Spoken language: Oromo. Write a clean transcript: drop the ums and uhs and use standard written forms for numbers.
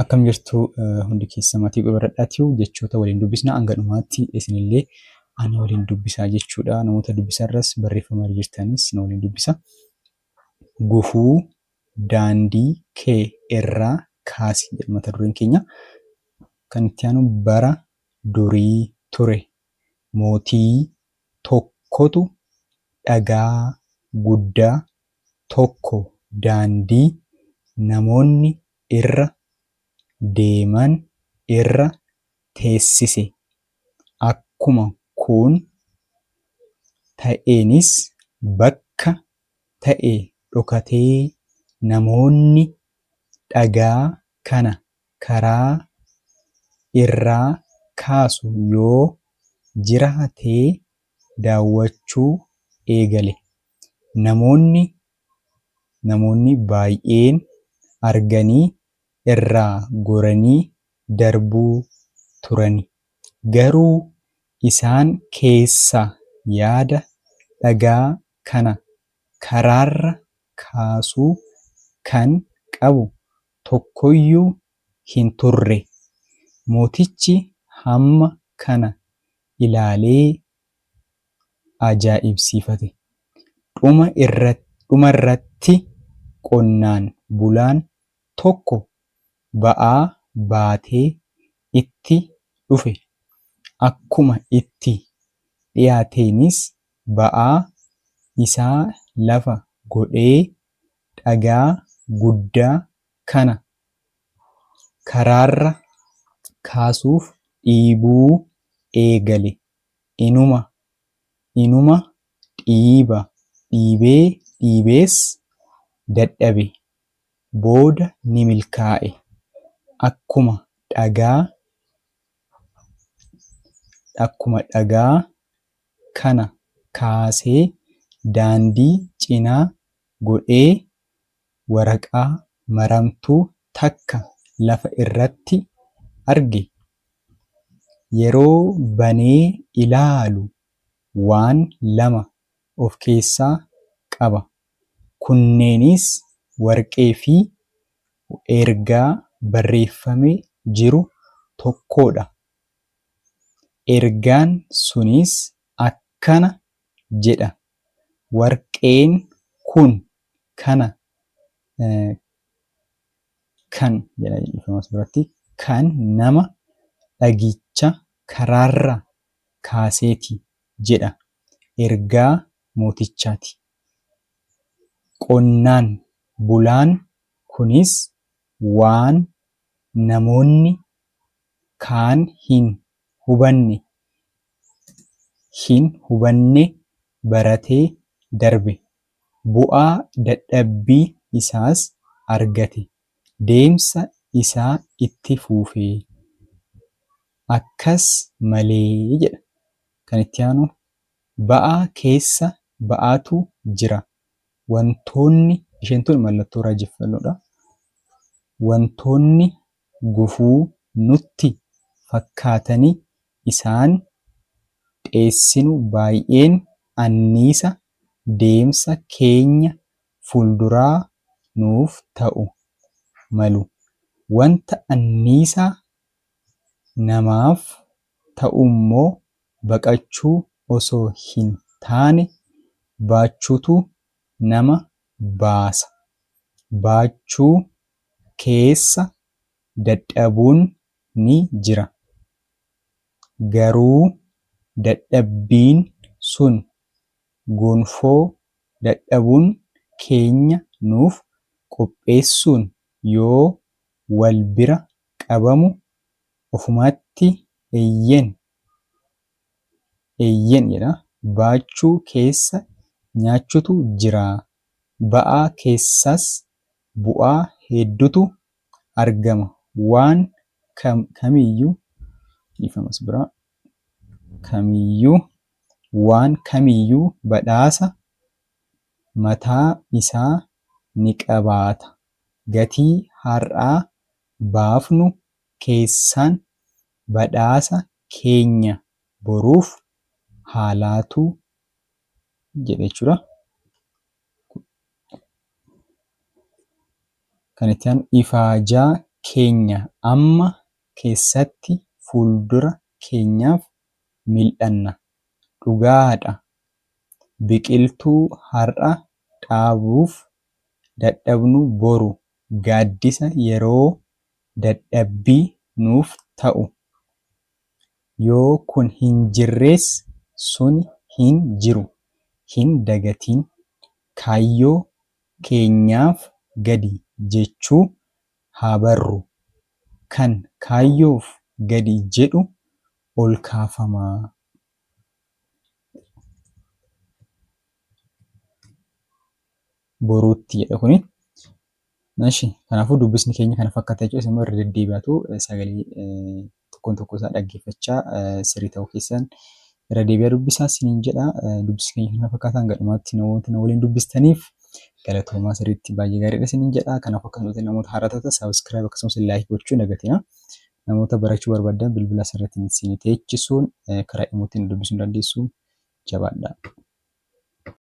Akkam jirtu hundi keessa maatii baradhaatiyu jechoota waliin dubbisna hanga dhumaatti isinillee ana waliin dubbisaa jechuudha. Namoota dubbisarras barreeffama jirtanis na waliin dubbisa. Gufuu daandii kee irraa kaasi jedha mata dureen keenya. Kan itti aanu bara durii ture mootii tokkotu dhagaa guddaa tokko daandii namoonni irra deeman irra teessise. Akkuma kun ta'eenis bakka ta'e dhokatee namoonni dhagaa kana karaa irraa kaasu yoo jiraatee daawwachuu eegale. Namoonni baay'een arganii irraa goranii darbuu turani. Garuu isaan keessaa yaada dhagaa kana karaarra kaasuu kan qabu tokkoyyuu hin turre. Mootichi hamma kana ilaalee ajaa'ibsiifate. Dhuma irratti qonnaan bulaan tokko ba'aa baatee itti dhufe. Akkuma itti dhiyaateenis ba'aa isaa lafa godhee dhagaa guddaa kana karaarra kaasuuf dhiibuu eegale. Inuma dhiibees dadhabe. Booda ni milkaa'e. Akkuma dhagaa kana kaasee daandii cinaa godhee waraqaa maramtuu takka lafa irratti arge. Yeroo banee ilaalu waan lama of keessaa qaba. Kunneenis warqee fi ergaa barreeffamee jiru tokkodha. Ergaan sunis akkana jedha. Warqeen kun kan nama dhagicha karaarra kaaseeti jedha. Ergaa mootichaati. Qonnaan bulaan kunis waan namoonni kaan hin hubanne baratee darbe. Bu'aa dadhabbii isaas argate. Deemsa isaa itti fufe. Akkas malee jedha. Kan itti aanu ba'aa keessa ba'aatu jira. Isheen tun mallattoo raajeffannoodha. Wantoonni gufuu nutti fakkaatanii isaan dheessinu baay'een anniisa deemsa keenya fuulduraa nuuf ta'uu malu. Wanta anniisaa namaaf ta'ummoo baqachuu osoo hin taane baachuutu nama baasa. Baachuu keessa dadhabuun ni jira. Garuu dadhabbiin sun gonfoo dadhabuun keenya nuuf qopheessuun yoo wal bira qabamu ofumatti eeyyen jedha. Baachuu keessa nyaachuutu jira. Ba'aa keessas bu'aa hedduutu argama. Waan kamiyyuu badhaasa mataa isaa ni qabaata. Gatii har'aa baafnu keessaan badhaasa keenya boruuf haa laatu jedha jechuudha. Kan itti aanu ifaajaa keenya amma keessatti fuuldura keenyaaf mil'anna. Dhugaadha. Biqiltuu har'a dhaabuuf dadhabnu boru gaaddisa yeroo dadhabbii nuuf ta'u. Yoo kun hin jirres suni hin jiru hin dagatiin. Kaayyoo keenyaaf gadi jechuu haa barru. Kan kaayyoof gadi jedhu ol kaafamaa. Boruutti jedha kuni. Kanaafuu dubbisni keenya kana fakkaata jechuudha. Isin immoo irra deddeebi'aatu sagalee tokkoon tokko isaa dhaggeeffachaa sirrii ta'uu keessan irra deebi'aa dubbisaa isiniin jedha. Dubbisni keenya kana fakkaataan gadhumaatti namoota na waliin dubbistaniif galatoomaa sirriitti baay'ee gaariidha isiniin jedha. Kanaaf akkasumas namoota haaraa taatan saabskiraayib akkasumas laayik gochuu dagatina. Namoota barachuu barbaadan bilbila asirratti isin teechisuun karaa imootiin dubbisuu dandeessu. Jabaadhaa.